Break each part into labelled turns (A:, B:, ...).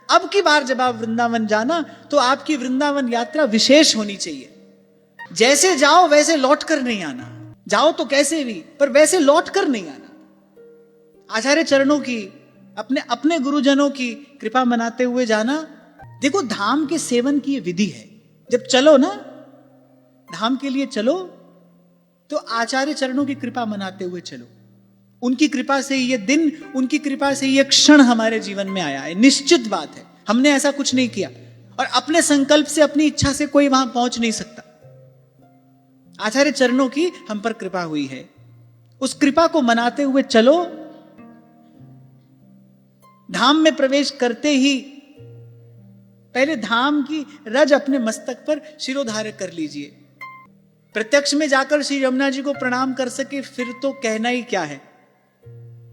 A: अब की बार जब आप वृंदावन जाना तो आपकी वृंदावन यात्रा विशेष होनी चाहिए। जैसे जाओ वैसे लौट कर नहीं आना, जाओ तो कैसे भी, पर वैसे लौट कर नहीं आना। आचार्य चरणों की, अपने अपने गुरुजनों की कृपा मनाते हुए जाना। देखो, धाम के सेवन की ये विधि है। जब चलो ना धाम के लिए चलो तो आचार्य चरणों की कृपा मनाते हुए चलो। उनकी कृपा से ये दिन, उनकी कृपा से ये क्षण हमारे जीवन में आया है। निश्चित बात है, हमने ऐसा कुछ नहीं किया और अपने संकल्प से, अपनी इच्छा से कोई वहां पहुंच नहीं सकता। आचार्य चरणों की हम पर कृपा हुई है, उस कृपा को मनाते हुए चलो। धाम में प्रवेश करते ही पहले धाम की रज अपने मस्तक पर शिरोधार्य कर लीजिए। प्रत्यक्ष में जाकर श्री यमुना जी को प्रणाम कर सके फिर तो कहना ही क्या है।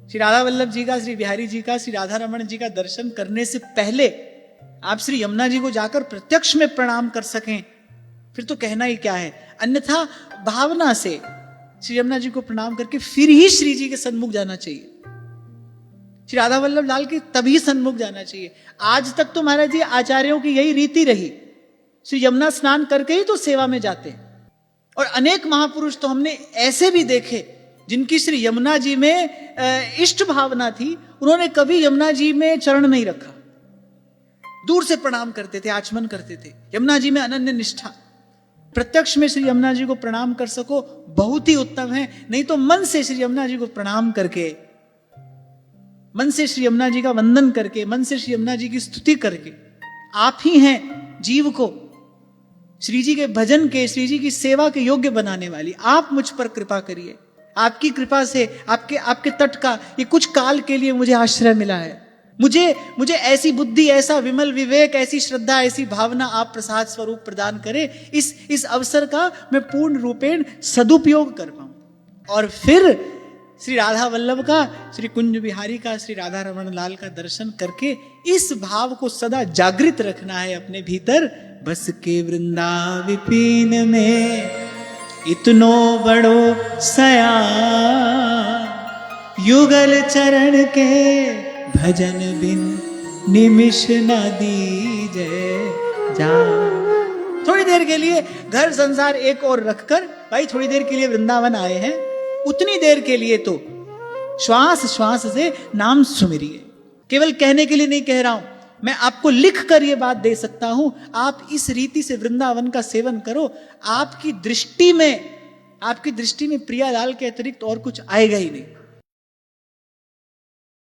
A: श्री राधा वल्लभ जी का, श्री बिहारी जी का, श्री राधा रमण जी का दर्शन करने से पहले आप श्री यमुना जी को जाकर प्रत्यक्ष में प्रणाम कर सकें फिर तो कहना ही क्या है। अन्यथा भावना से श्री यमुना जी को प्रणाम करके फिर ही श्री जी के सन्मुख जाना चाहिए। श्री राधा वल्लभ लाल के तभी सन्मुख जाना चाहिए। आज तक तो महाराज जी आचार्यों की यही रीति रही, श्री यमुना स्नान करके ही तो सेवा में जाते हैं। और अनेक महापुरुष तो हमने ऐसे भी देखे जिनकी श्री यमुना जी में इष्ट भावना थी, उन्होंने कभी यमुना जी में चरण नहीं रखा, दूर से प्रणाम करते थे, आचमन करते थे। यमुना जी में अनन्य निष्ठा। प्रत्यक्ष में श्री यमुना जी को प्रणाम कर सको बहुत ही उत्तम है, नहीं तो मन से श्री यमुना जी को प्रणाम करके, मन से श्री यमुना जी का वंदन करके, मन से श्री यमुना जी की स्तुति करके, आप ही हैं जीव को श्री जी के भजन के, श्री जी की सेवा के योग्य बनाने वाली। आप मुझ पर कृपा करिए। आपकी कृपा से, आपके तट का ये कुछ काल के लिए मुझे आश्रय मिला है। मुझे ऐसी बुद्धि, ऐसा विमल विवेक, ऐसी श्रद्धा, ऐसी भावना आप प्रसाद स्वरूप प्रदान करें, इस अवसर का मैं पूर्ण रूपेण सदुपयोग कर पाऊं। और फिर श्री राधा वल्लभ का, श्री कुंज बिहारी का, श्री राधा रमण लाल का दर्शन करके इस भाव को सदा जागृत रखना है अपने भीतर। बस के वृंदा विपिन में इतनो बड़ो सया, युगल चरण के भजन बिन निमिष न दीजे जा। थोड़ी देर के लिए घर संसार एक और रखकर, भाई थोड़ी देर के लिए वृंदावन आए हैं, उतनी देर के लिए तो श्वास श्वास से नाम सुमिरिए। केवल कहने के लिए नहीं कह रहा हूं, मैं आपको लिख कर यह बात दे सकता हूं। आप इस रीति से वृंदावन का सेवन करो, आपकी दृष्टि में प्रियालाल के अतिरिक्त और कुछ आएगा ही नहीं।